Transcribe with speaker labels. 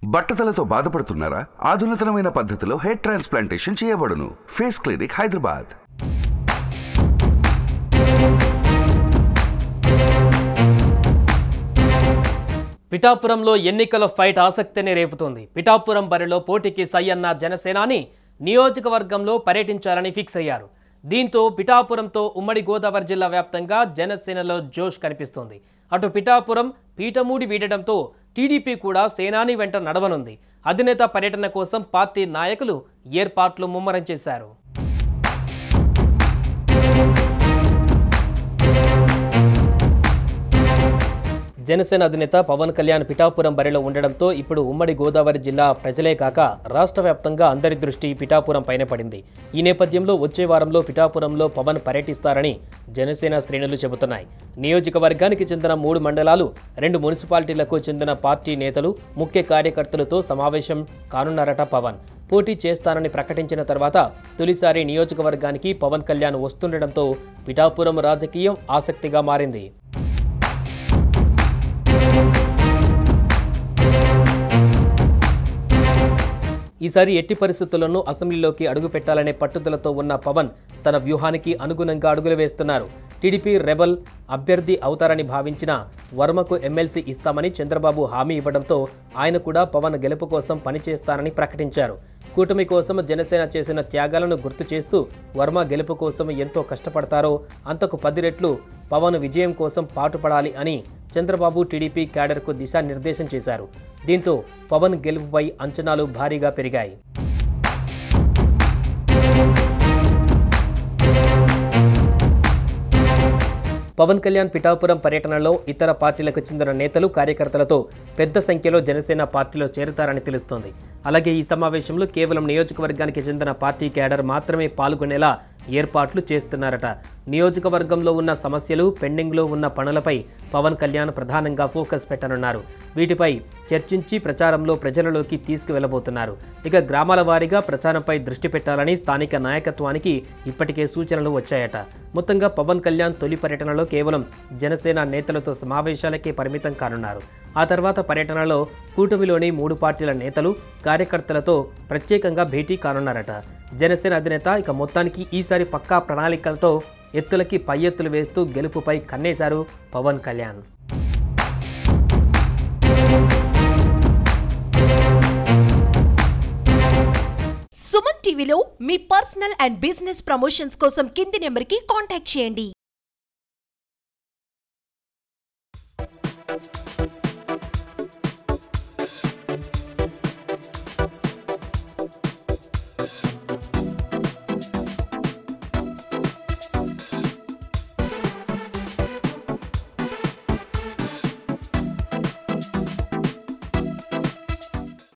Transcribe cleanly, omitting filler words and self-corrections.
Speaker 1: బట్టతలతో బాధపడుతున్నారా? ఆధునితనమైన పద్ధతిలో hair transplantation చేయబడును. Face clinic, Hyderabad.
Speaker 2: పిఠాపురంలో ఎన్నికల ఫైట్ ఆసక్తిని రేపుతోంది. పిఠాపురం బరిలో పోటీకి సై అన్న జనసేనాని నియోజకవర్గంలో పర్యటించాలని ఫిక్స్ అయ్యారు. దీంతో పిఠాపురంతో ఉమ్మడి గోదావరి జిల్లా వ్యాప్తంగా జనసేనలో జోష్ కనిపిస్తోంది. అటు పిఠాపురం పీఠమూడి వీడడంతో టీడీపీ కూడా సేనాని వెంట నడవనుంది. అధినేత పర్యటన కోసం పార్టీ నాయకులు ఏర్పాట్లు ముమ్మరం చేశారు. జనసేన అధినేత పవన్ కళ్యాణ్ పిఠాపురం బరిలో ఉండడంతో ఇప్పుడు ఉమ్మడి గోదావరి జిల్లా ప్రజలే కాక రాష్ట్ర వ్యాప్తంగా అందరి దృష్టి పిఠాపురం పైన పడింది. ఈ నేపథ్యంలో వచ్చే వారంలో పిఠాపురంలో పవన్ పర్యటిస్తారని జనసేన శ్రేణులు చెబుతున్నాయి. నియోజకవర్గానికి చెందిన 3 మండలాలు, 2 మున్సిపాలిటీలకు చెందిన పార్టీ నేతలు, ముఖ్య కార్యకర్తలతో సమావేశం కానున్నారట పవన్. పోటీ చేస్తానని ప్రకటించిన తర్వాత తొలిసారి నియోజకవర్గానికి పవన్ కళ్యాణ్ వస్తుండటంతో పిఠాపురం రాజకీయం ఆసక్తిగా మారింది. ఈసారి ఎట్టి పరిస్థితుల్లోనూ అసెంబ్లీలోకి అడుగు పెట్టాలనే పట్టుదలతో ఉన్న పవన్ తన వ్యూహానికి అనుగుణంగా అడుగులు వేస్తున్నారు. టీడీపీ రెబల్ అభ్యర్థి అవుతారని భావించిన వర్మకు ఎమ్మెల్సీ ఇస్తామని చంద్రబాబు హామీ ఇవ్వడంతో ఆయన కూడా పవన్ గెలుపు కోసం పనిచేస్తారని ప్రకటించారు. కూటమి కోసం జనసేన చేసిన త్యాగాలను గుర్తు చేస్తూ వర్మ గెలుపు కోసం ఎంతో కష్టపడతారో అంతకు 10 రెట్లు పవన్ విజయం కోసం పాటుపడాలి అని చంద్రబాబు టీడీపీ క్యాడర్కు దిశానిర్దేశం చేశారు. దీంతో పవన్ గెలుపుపై అంచనాలు భారీగా పెరిగాయి. పవన్ కళ్యాణ్ పిఠాపురం పర్యటనలో ఇతర పార్టీలకు చెందిన నేతలు, కార్యకర్తలతో పెద్ద సంఖ్యలో జనసేన పార్టీలో చేరుతారని తెలుస్తోంది. అలాగే ఈ సమావేశంలో కేవలం నియోజకవర్గానికి చెందిన పార్టీ క్యాడర్ మాత్రమే పాల్గొనేలా ఏర్పాట్లు చేస్తున్నారట. నియోజకవర్గంలో ఉన్న సమస్యలు, పెండింగ్లో ఉన్న పనులపై పవన్ కళ్యాణ్ ప్రధానంగా ఫోకస్ పెట్టనున్నారు. వీటిపై చర్చించి ప్రచారంలో ప్రజలలోకి తీసుకువెళ్లబోతున్నారు. ఇక గ్రామాల వారీగా ప్రచారంపై దృష్టి పెట్టాలని స్థానిక నాయకత్వానికి ఇప్పటికే సూచనలు వచ్చాయట. మొత్తంగా పవన్ కళ్యాణ్ తొలి పర్యటనలో కేవలం జనసేన నేతలతో సమావేశాలకే పరిమితం కానున్నారు. ఆ తర్వాత పర్యటనలో కూటమిలోని 3 పార్టీల నేతలు, కార్యకర్తలతో ప్రత్యేకంగా భేటీ కానున్నారట. జనసేన అధినేత ఇక మొత్తానికి ఈసారి పక్కా ప్రణాళికలతో ఎత్తులకి పై ఎత్తులు వేస్తూ గెలుపుపై కన్నేశారు పవన్ కళ్యాణ్.
Speaker 3: సుమన్ టీవీలో మీ పర్సనల్ అండ్ బిజినెస్ ప్రమోషన్స్ కోసం కింది నెంబర్కి కాంటాక్ట్ చేయండి.